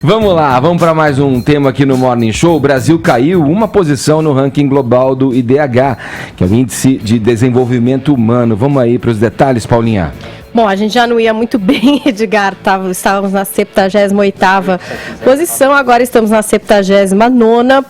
Vamos lá, vamos para mais um tema aqui no Morning Show. O Brasil caiu uma posição no ranking global do IDH, que é o Índice de Desenvolvimento Humano. Vamos aí para os detalhes, Paulinha. Bom, a gente já não ia muito bem, Edgar, estávamos na 78ª posição, agora estamos na 79ª.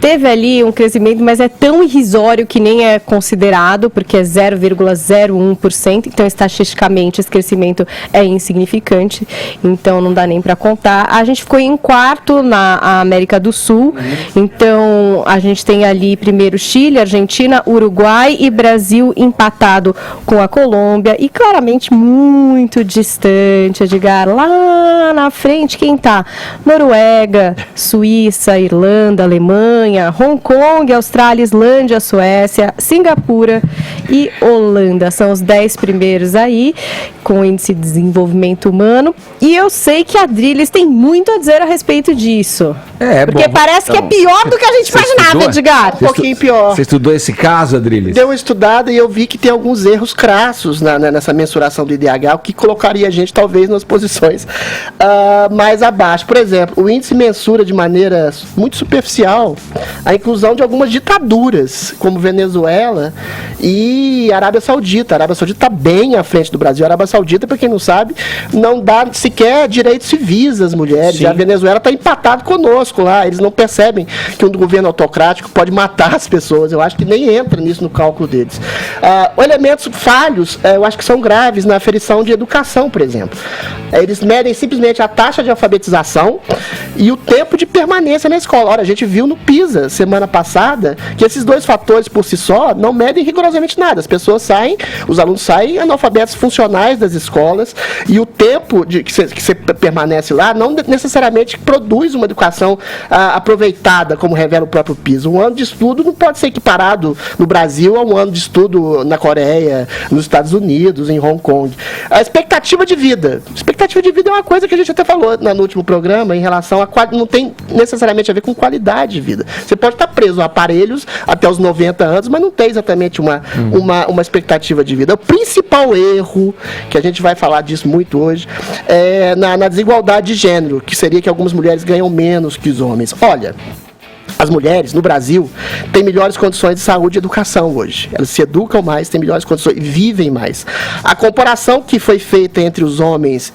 Teve ali um crescimento, mas é tão irrisório que nem é considerado, porque é 0,01%, então estatisticamente esse crescimento é insignificante, então não dá nem para contar. A gente ficou em quarto na América do Sul, então a gente tem ali primeiro Chile, Argentina, Uruguai e Brasil empatado com a Colômbia. E claramente muito distante, Edgar, lá na frente, quem tá? Noruega, Suíça, Irlanda, Alemanha, Hong Kong, Austrália, Islândia, Suécia, Singapura e Holanda. São os 10 primeiros aí, com o Índice de Desenvolvimento Humano. E eu sei que a Adriles tem muito a dizer a respeito disso. Porque parece que é pior do que a gente imaginava, Edgar. Um pouquinho pior. Você estudou esse caso, Adriles? Deu uma estudada e eu vi que tem alguns erros crassos nessa mensuração do IDH, o que colocaria a gente, talvez, nas posições mais abaixo. Por exemplo, o índice mensura de maneira muito superficial a inclusão de algumas ditaduras, como Venezuela e Arábia Saudita. A Arábia Saudita está bem à frente do Brasil. A Arábia Saudita, para quem não sabe, não dá sequer direitos civis às mulheres. Sim. A Venezuela está empatado conosco lá. Eles não percebem que um governo autocrático pode matar as pessoas. Eu acho que nem entra nisso no cálculo deles. Elementos falhos, eu acho que são graves na aferição de educação, por exemplo. Eles medem simplesmente a taxa de alfabetização e o tempo de permanência na escola. Ora, a gente viu no PISA, semana passada, que esses dois fatores por si só não medem rigorosamente nada. As pessoas saem, os alunos saem analfabetos funcionais das escolas e o tempo que você permanece lá não necessariamente produz uma educação aproveitada, como revela o próprio PISA. Um ano de estudo não pode ser equiparado no Brasil a um ano de estudo na Coreia, nos Estados Unidos, em Hong Kong. A expectativa de vida. Expectativa de vida é uma coisa que a gente até falou no último programa, em relação a não tem necessariamente a ver com qualidade de vida. Você pode estar preso a aparelhos até os 90 anos, mas não tem exatamente uma expectativa de vida. O principal erro, que a gente vai falar disso muito hoje, é na desigualdade de gênero, que seria que algumas mulheres ganham menos que os homens. Olha, as mulheres, no Brasil, têm melhores condições de saúde e educação hoje. Elas se educam mais, têm melhores condições e vivem mais. A comparação que foi feita entre os homens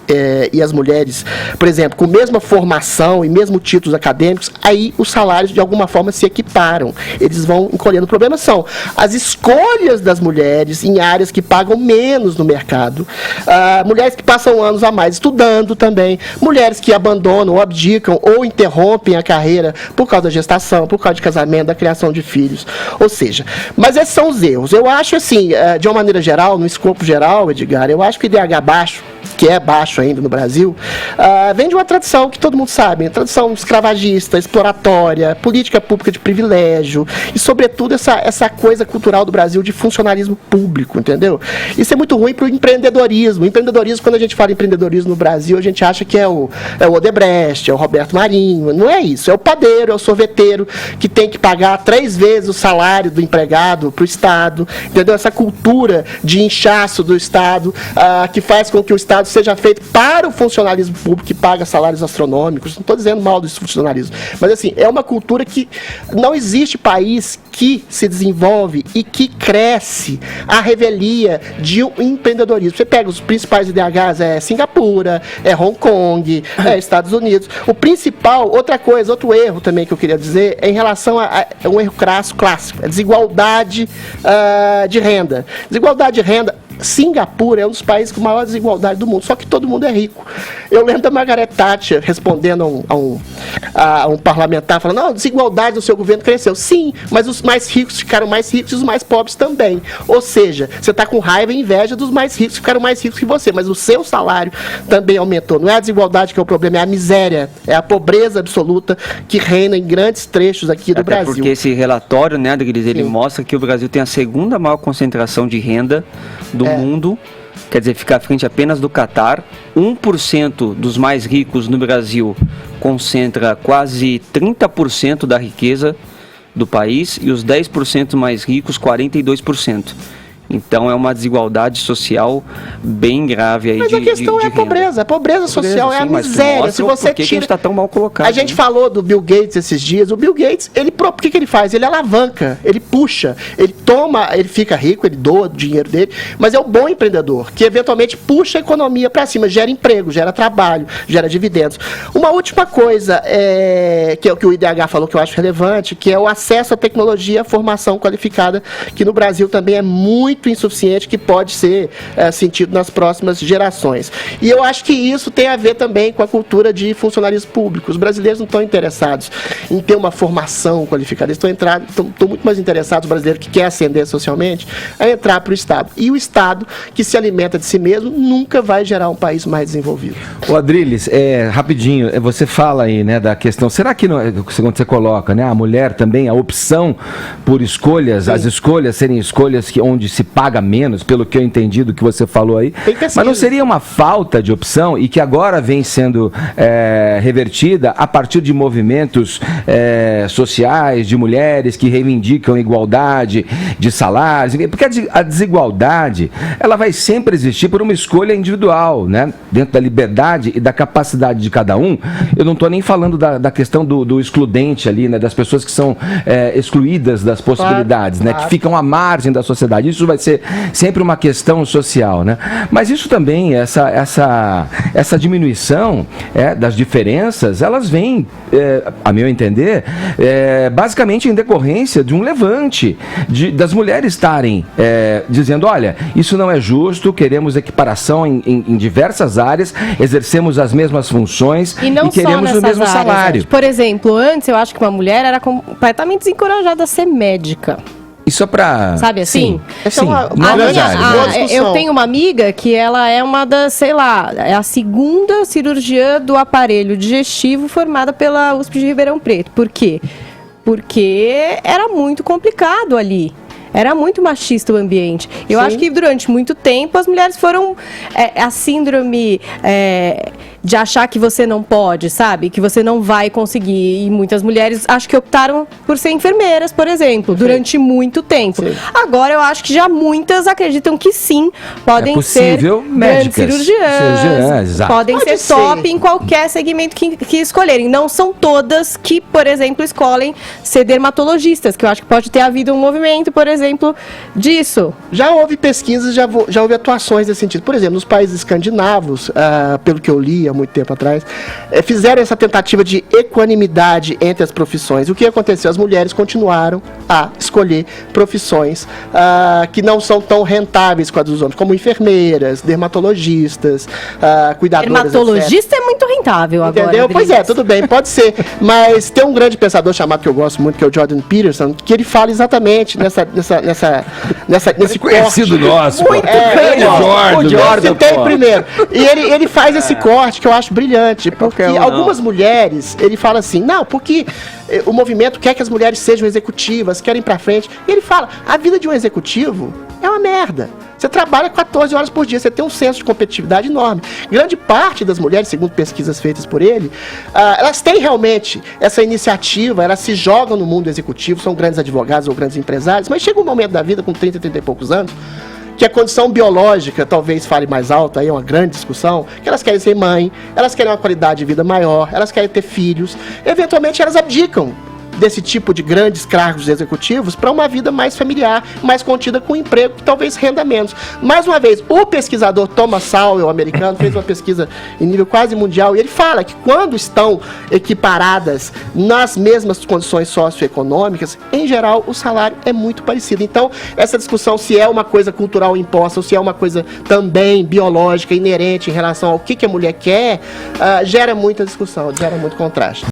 e as mulheres, por exemplo, com mesma formação e mesmo títulos acadêmicos, aí os salários, de alguma forma, se equiparam. Eles vão encolhendo. O problema são as escolhas das mulheres em áreas que pagam menos no mercado, mulheres que passam anos a mais estudando também, mulheres que abandonam ou abdicam ou interrompem a carreira por causa da gestação, por causa de casamento, da criação de filhos. Ou seja, mas esses são os erros. Eu acho assim, de uma maneira geral, no escopo geral, Edgar, eu acho que o IDH baixo, que é baixo ainda no Brasil, vem de uma tradição que todo mundo sabe, tradição escravagista, exploratória, política pública de privilégio e, sobretudo, essa coisa cultural do Brasil de funcionalismo público, entendeu? Isso é muito ruim para o empreendedorismo. Empreendedorismo, quando a gente fala em empreendedorismo no Brasil, a gente acha que é o Odebrecht, é o Roberto Marinho. Não é isso, é o padeiro, é o sorveteiro, que tem que pagar 3 vezes o salário do empregado para o Estado, entendeu? Essa cultura de inchaço do Estado, que faz com que o Estado seja feito para o funcionalismo público, que paga salários astronômicos. Não estou dizendo mal desse funcionalismo, mas assim, é uma cultura que não existe país que se desenvolve e que cresce à revelia de um empreendedorismo. Você pega os principais IDHs, Singapura, Hong Kong, Estados Unidos. O principal, outro erro também que eu queria dizer, é em relação a um erro clássico, a desigualdade de renda. Desigualdade de renda, Singapura é um dos países com maior desigualdade do mundo, só que todo mundo é rico. Eu lembro da Margaret Thatcher respondendo a um parlamentar, falando, não, a desigualdade do seu governo cresceu. Sim, mas os mais ricos ficaram mais ricos e os mais pobres também. Ou seja, você está com raiva e inveja dos mais ricos que ficaram mais ricos que você, mas o seu salário também aumentou. Não é a desigualdade que é o problema, é a miséria, é a pobreza absoluta que reina em grandes trechos aqui do Brasil. Porque esse relatório, né, Adriles, ele mostra que o Brasil tem a segunda maior concentração de renda do mundo, quer dizer, fica à frente apenas do Catar. 1% dos mais ricos no Brasil concentra quase 30% da riqueza do país e os 10% mais ricos, 42%. Então é uma desigualdade social bem grave aí. Mas a questão é a pobreza. A pobreza social é a miséria. Se você por que a gente está tão mal colocado? A gente falou do Bill Gates esses dias. O Bill Gates, o que ele faz? Ele alavanca, ele puxa, ele toma, ele fica rico, ele doa o dinheiro dele, mas é o bom empreendedor, que eventualmente puxa a economia para cima, gera emprego, gera trabalho, gera dividendos. Uma última coisa, que é o que o IDH falou que eu acho relevante, que é o acesso à tecnologia, à formação qualificada, que no Brasil também é muito insuficiente, que pode ser sentido nas próximas gerações. E eu acho que isso tem a ver também com a cultura de funcionalismo público. Os brasileiros não estão interessados em ter uma formação qualificada, eles estão muito mais interessados, o brasileiro que quer ascender socialmente, a entrar para o Estado. E o Estado, que se alimenta de si mesmo, nunca vai gerar um país mais desenvolvido. O Adriles, rapidinho, você fala aí, né, da questão, será que, quando você coloca, né, a mulher também, a opção por escolhas, sim, as escolhas serem escolhas onde se paga menos, pelo que eu entendi do que você falou aí, mas não seria uma falta de opção e que agora vem sendo revertida a partir de movimentos sociais, de mulheres que reivindicam igualdade de salários, porque a desigualdade, ela vai sempre existir por uma escolha individual, né, dentro da liberdade e da capacidade de cada um. Eu não estou nem falando da questão do excludente ali, né, das pessoas que são excluídas das possibilidades, claro, né, que ficam à margem da sociedade. Isso vai ser sempre uma questão social, né? Mas isso também, essa diminuição das diferenças, elas vêm, a meu entender, basicamente em decorrência de um levante das mulheres estarem dizendo, olha, isso não é justo, queremos equiparação em diversas áreas, exercemos as mesmas funções e queremos o mesmo salário. Por exemplo, antes eu acho que uma mulher era completamente desencorajada a ser médica. Isso é pra... Sabe assim? Sim, eu tenho uma amiga que ela é uma das, sei lá, é a segunda cirurgiã do aparelho digestivo formada pela USP de Ribeirão Preto. Por quê? Porque era muito complicado ali. Era muito machista o ambiente. Eu acho que durante muito tempo as mulheres foram a síndrome de achar que você não pode, sabe? Que você não vai conseguir. E muitas mulheres acho que optaram por ser enfermeiras, por exemplo, durante muito tempo. Sim. Agora eu acho que já muitas acreditam que sim, podem ser grandes cirurgiãs, podem ser top em qualquer segmento que escolherem. Não são todas que, por exemplo, escolhem ser dermatologistas, que eu acho que pode ter havido um movimento, por exemplo, disso. Já houve pesquisas, já houve atuações nesse sentido. Por exemplo, nos países escandinavos, pelo que eu li há muito tempo atrás, fizeram essa tentativa de equanimidade entre as profissões. O que aconteceu? As mulheres continuaram a escolher profissões que não são tão rentáveis quanto os homens, como enfermeiras, dermatologistas, cuidadoras, dermatologista etc. É muito rentável agora. Entendeu? Pois é, tudo bem, pode ser. Mas tem um grande pensador chamado, que eu gosto muito, que é o Jordan Peterson, que ele fala exatamente nesse conhecido corte. Nosso. Muito o Jordan. Tem primeiro. E ele faz esse corte que eu acho brilhante, porque algumas mulheres, ele fala assim, não, porque o movimento quer que as mulheres sejam executivas, querem ir pra frente. E ele fala, a vida de um executivo é uma merda. Você trabalha 14 horas por dia, você tem um senso de competitividade enorme. Grande parte das mulheres, segundo pesquisas feitas por ele, elas têm realmente essa iniciativa, elas se jogam no mundo executivo, são grandes advogados ou grandes empresários, mas chega um momento da vida, com 30 e poucos anos, que a condição biológica talvez fale mais alta, aí é uma grande discussão, que elas querem ser mãe, elas querem uma qualidade de vida maior, elas querem ter filhos, eventualmente elas abdicam desse tipo de grandes cargos executivos para uma vida mais familiar, mais contida com um emprego que talvez renda menos. Mais uma vez, o pesquisador Thomas Sowell, americano, fez uma pesquisa em nível quase mundial e ele fala que quando estão equiparadas nas mesmas condições socioeconômicas, em geral, o salário é muito parecido. Então, essa discussão se é uma coisa cultural imposta ou se é uma coisa também biológica, inerente em relação ao que a mulher quer, gera muita discussão, gera muito contraste.